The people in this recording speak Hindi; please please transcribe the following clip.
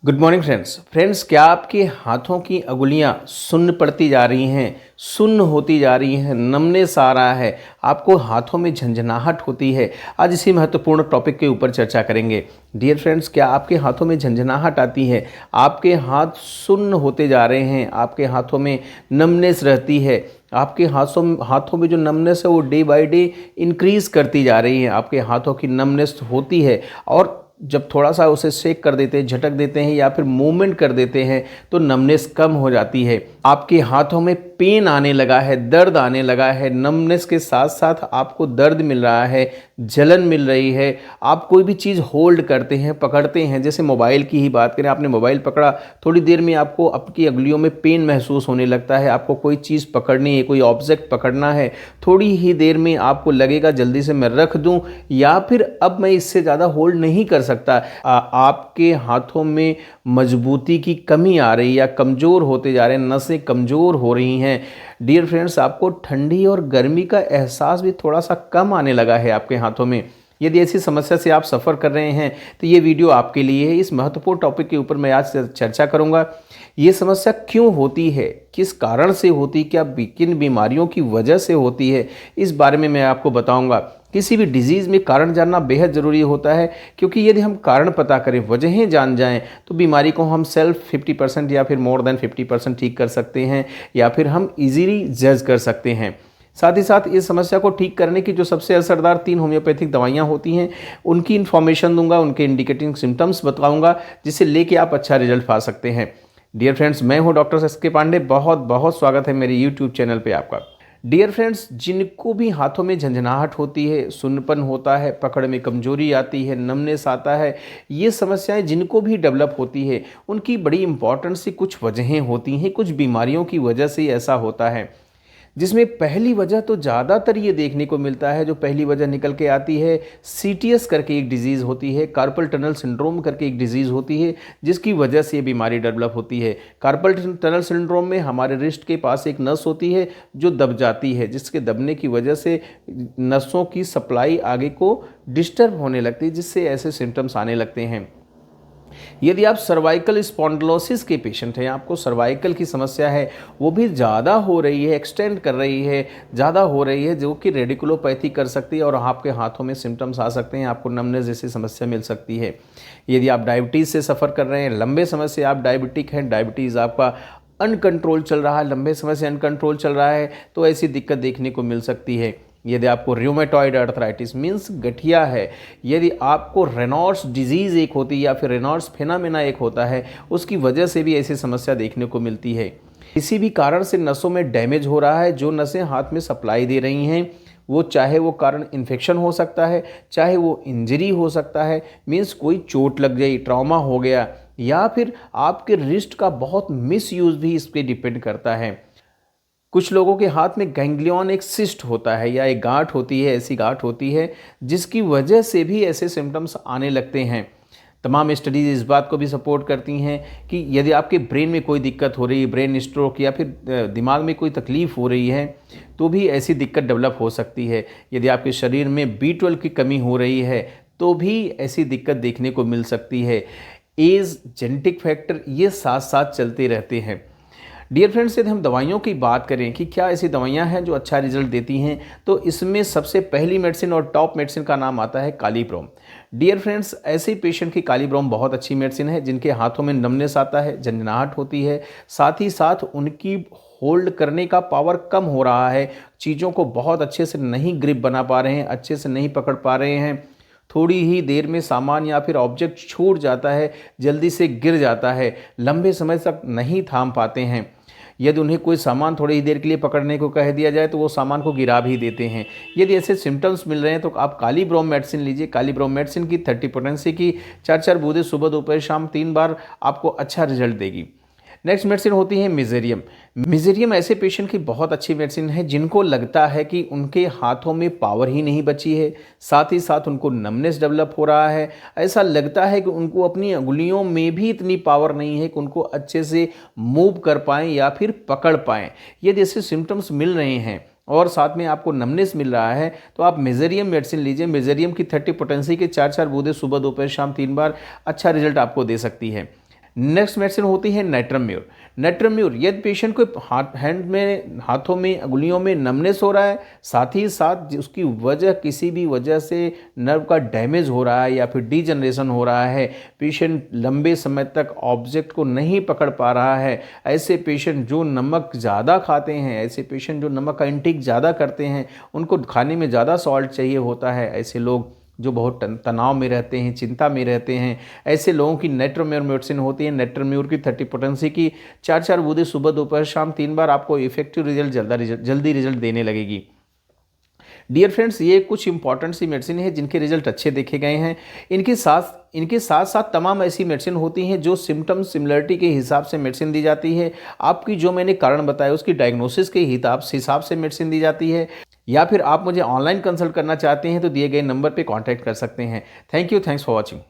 गुड मॉर्निंग फ्रेंड्स, क्या आपके हाथों की अंगुलियां सुन्न पड़ती जा रही हैं, सुन्न होती जा रही हैं, नमनेस आ रहा है, आपको हाथों में झंझनाहट होती है। आज इसी महत्वपूर्ण टॉपिक के ऊपर चर्चा करेंगे। डियर फ्रेंड्स, क्या आपके हाथों में झंझनाहट आती है, आपके हाथ सुन्न होते जा रहे हैं, आपके हाथों में नमनेस रहती है, आपके हाथों में जो नमनेस है वो डे बाय डे इंक्रीज़ करती जा रही है, आपके हाथों की नमनेस होती है और जब थोड़ा सा उसे शेक कर देते हैं, झटक देते हैं या फिर मूवमेंट कर देते हैं तो नमनेस कम हो जाती है। आपके हाथों में पेन आने लगा है, दर्द आने लगा है, नमनेस के साथ साथ आपको दर्द मिल रहा है, जलन मिल रही है। आप कोई भी चीज़ होल्ड करते हैं, पकड़ते हैं, जैसे मोबाइल की ही बात करें, आपने मोबाइल पकड़ा, थोड़ी देर में आपको आपकी अंगुलियों में पेन महसूस होने लगता है। आपको कोई चीज़ पकड़नी है, कोई ऑब्जेक्ट पकड़ना है, थोड़ी ही देर में आपको लगेगा जल्दी से मैं रख दूं या फिर अब मैं इससे ज़्यादा होल्ड नहीं कर सकता। आपके हाथों में मजबूती की कमी आ रही है या कमज़ोर होते जा रहे हैं, नसें कमज़ोर हो रही हैं। डियर फ्रेंड्स, आपको ठंडी और गर्मी का एहसास भी थोड़ा सा कम आने लगा है आपके हाथों में। यदि ऐसी समस्या से आप सफ़र कर रहे हैं तो ये वीडियो आपके लिए है। इस महत्वपूर्ण टॉपिक के ऊपर मैं आज चर्चा करूंगा। ये समस्या क्यों होती है, किस कारण से होती, क्या किन बीमारियों की वजह से होती है, इस बारे में मैं आपको बताऊंगा। किसी भी डिजीज़ में कारण जानना बेहद ज़रूरी होता है, क्योंकि यदि हम कारण पता करें, वजहें जान जाएं, तो बीमारी को हम सेल्फ 50% या फिर मोर देन 50% ठीक कर सकते हैं या फिर हम इजीली जज कर सकते हैं। साथ ही साथ इस समस्या को ठीक करने की जो सबसे असरदार 3 होम्योपैथिक दवाइयाँ होती हैं, उनकी इन्फॉर्मेशन दूंगा, उनके इंडिकेटिंग सिम्टम्स बताऊंगा, जिससे लेके आप अच्छा रिजल्ट पा सकते हैं। डियर फ्रेंड्स, मैं हूं डॉक्टर एस के पांडे। बहुत बहुत स्वागत है मेरे यूट्यूब चैनल पे आपका। डियर फ्रेंड्स, जिनको भी हाथों में झंझनाहट होती है, सुन्नपन होता है, पकड़ में कमजोरी आती है, नमनेस आता है, ये समस्याएं जिनको भी डेवलप होती है, उनकी बड़ी इंपॉर्टेंट सी कुछ वजहें होती हैं, कुछ बीमारियों की वजह से ऐसा होता है। जिसमें पहली वजह तो ज़्यादातर ये देखने को मिलता है, जो पहली वजह निकल के आती है, सीटीएस करके एक डिजीज़ होती है, कार्पल टनल सिंड्रोम करके एक डिजीज़ होती है, जिसकी वजह से ये बीमारी डेवलप होती है। कार्पल टनल सिंड्रोम में हमारे रिस्ट के पास एक नस होती है जो दब जाती है, जिसके दबने की वजह से नसों की सप्लाई आगे को डिस्टर्ब होने लगती है, जिससे ऐसे सिम्टम्स आने लगते हैं। यदि आप सर्वाइकल स्पॉन्डिलोसिस के पेशेंट हैं, आपको सर्वाइकल की समस्या है, वो भी ज़्यादा हो रही है, एक्सटेंड कर रही है, ज़्यादा हो रही है, जो कि रेडिकुलोपैथी कर सकती है और आपके हाथों में सिम्टम्स आ सकते हैं, आपको नमनेस जैसी समस्या मिल सकती है। यदि आप डायबिटीज़ से सफ़र कर रहे हैं, लंबे समय से आप डायबिटिक हैं, डायबिटीज़ आपका अनकंट्रोल चल रहा है, लंबे समय से अनकंट्रोल चल रहा है, तो ऐसी दिक्कत देखने को मिल सकती है। यदि आपको र्यूमेटॉइड अर्थराइटिस मीन्स गठिया है, यदि आपको रेनॉल्ड्स डिजीज़ एक होती है या फिर रेनॉल्ड्स फेनामेना एक होता है, उसकी वजह से भी ऐसी समस्या देखने को मिलती है। किसी भी कारण से नसों में डैमेज हो रहा है, जो नसें हाथ में सप्लाई दे रही हैं, वो चाहे वो कारण इन्फेक्शन हो सकता है, चाहे वो इंजरी हो सकता है, मीन्स कोई चोट लग गई, ट्रॉमा हो गया, या फिर आपके रिस्ट का बहुत मिसयूज़ भी इस पर डिपेंड करता है। कुछ लोगों के हाथ में गैंग्लियन एक सिस्ट होता है या एक गांठ होती है, ऐसी गांठ होती है जिसकी वजह से भी ऐसे सिम्टम्स आने लगते हैं। तमाम स्टडीज़ इस बात को भी सपोर्ट करती हैं कि यदि आपके ब्रेन में कोई दिक्कत हो रही है, ब्रेन स्ट्रोक या फिर दिमाग में कोई तकलीफ़ हो रही है, तो भी ऐसी दिक्कत डेवलप हो सकती है। यदि आपके शरीर में B12 की कमी हो रही है तो भी ऐसी दिक्कत देखने को मिल सकती है। एज, जेनेटिक फैक्टर, ये साथ साथ चलते रहते हैं। डियर फ्रेंड्स, यदि हम दवाइयों की बात करें कि क्या ऐसी दवाइयां हैं जो अच्छा रिजल्ट देती हैं, तो इसमें सबसे पहली मेडिसिन और टॉप मेडिसिन का नाम आता है कालीब्रोम। डियर फ्रेंड्स, ऐसे पेशेंट की कालीब्रोम बहुत अच्छी मेडिसिन है जिनके हाथों में नमनेस आता है, झंझनाहट होती है, साथ ही साथ उनकी होल्ड करने का पावर कम हो रहा है, चीज़ों को बहुत अच्छे से नहीं ग्रिप बना पा रहे हैं, अच्छे से नहीं पकड़ पा रहे हैं, थोड़ी ही देर में सामान या फिर ऑब्जेक्ट छूट जाता है, जल्दी से गिर जाता है, लंबे समय तक नहीं थाम पाते हैं। यदि उन्हें कोई सामान थोड़ी ही देर के लिए पकड़ने को कह दिया जाए तो वो सामान को गिरा भी देते हैं। यदि ऐसे सिम्टम्स मिल रहे हैं तो आप कालीब्रोम मेडिसिन लीजिए। कालीब्रोम मेडिसिन की 30 पोटेंसी की 4-4 बूंदें सुबह दोपहर शाम 3 बार आपको अच्छा रिजल्ट देगी। नेक्स्ट मेडिसिन होती है मिजेरियम। मिजेरियम ऐसे पेशेंट की बहुत अच्छी मेडिसिन है जिनको लगता है कि उनके हाथों में पावर ही नहीं बची है, साथ ही साथ उनको नमनेस डेवलप हो रहा है, ऐसा लगता है कि उनको अपनी अंगुलियों में भी इतनी पावर नहीं है कि उनको अच्छे से मूव कर पाएँ या फिर पकड़ पाएँ। यदि ऐसे सिम्टम्स मिल रहे हैं और साथ में आपको नमनेस मिल रहा है तो आप मेजेरियम मेडिसिन लीजिए। मेजेरियम की 30 पोटेंसी के 4-4 बूंदें सुबह दोपहर शाम 3 बार अच्छा रिजल्ट आपको दे सकती है। नेक्स्ट मेडिसिन होती है नाइट्रम्यूर। नाइट्रम्यूर यदि पेशेंट को हाथों में अंगुलियों में नमनेस हो रहा है, साथ ही साथ उसकी वजह किसी भी वजह से नर्व का डैमेज हो रहा है या फिर डीजनरेशन हो रहा है, पेशेंट लंबे समय तक ऑब्जेक्ट को नहीं पकड़ पा रहा है, ऐसे पेशेंट जो नमक ज़्यादा खाते हैं, ऐसे पेशेंट जो नमक का इंटेक ज़्यादा करते हैं, उनको खाने में ज़्यादा सॉल्ट चाहिए होता है, ऐसे लोग जो बहुत तनाव में रहते हैं, चिंता में रहते हैं, ऐसे लोगों की नाइट्रम्यूर मेडिसिन होती है। नाइट्रम्यूर की 30 पोटेंसी की 4 बूंदें सुबह दोपहर शाम 3 बार आपको इफेक्टिव जल्दी रिजल्ट देने लगेगी। डियर फ्रेंड्स, ये कुछ इंपॉर्टेंट सी मेडिसिन है जिनके रिजल्ट अच्छे देखे गए हैं। इनके साथ साथ तमाम ऐसी मेडिसिन होती हैं जो सिम्टम सिमिलरिटी के हिसाब से मेडिसिन दी जाती है। आपकी जो मैंने कारण बताया उसकी डायग्नोसिस के हिसाब से मेडिसिन दी जाती है, या फिर आप मुझे ऑनलाइन कंसल्ट करना चाहते हैं तो दिए गए नंबर पर कॉन्टैक्ट कर सकते हैं। Thank you, thanks for watching.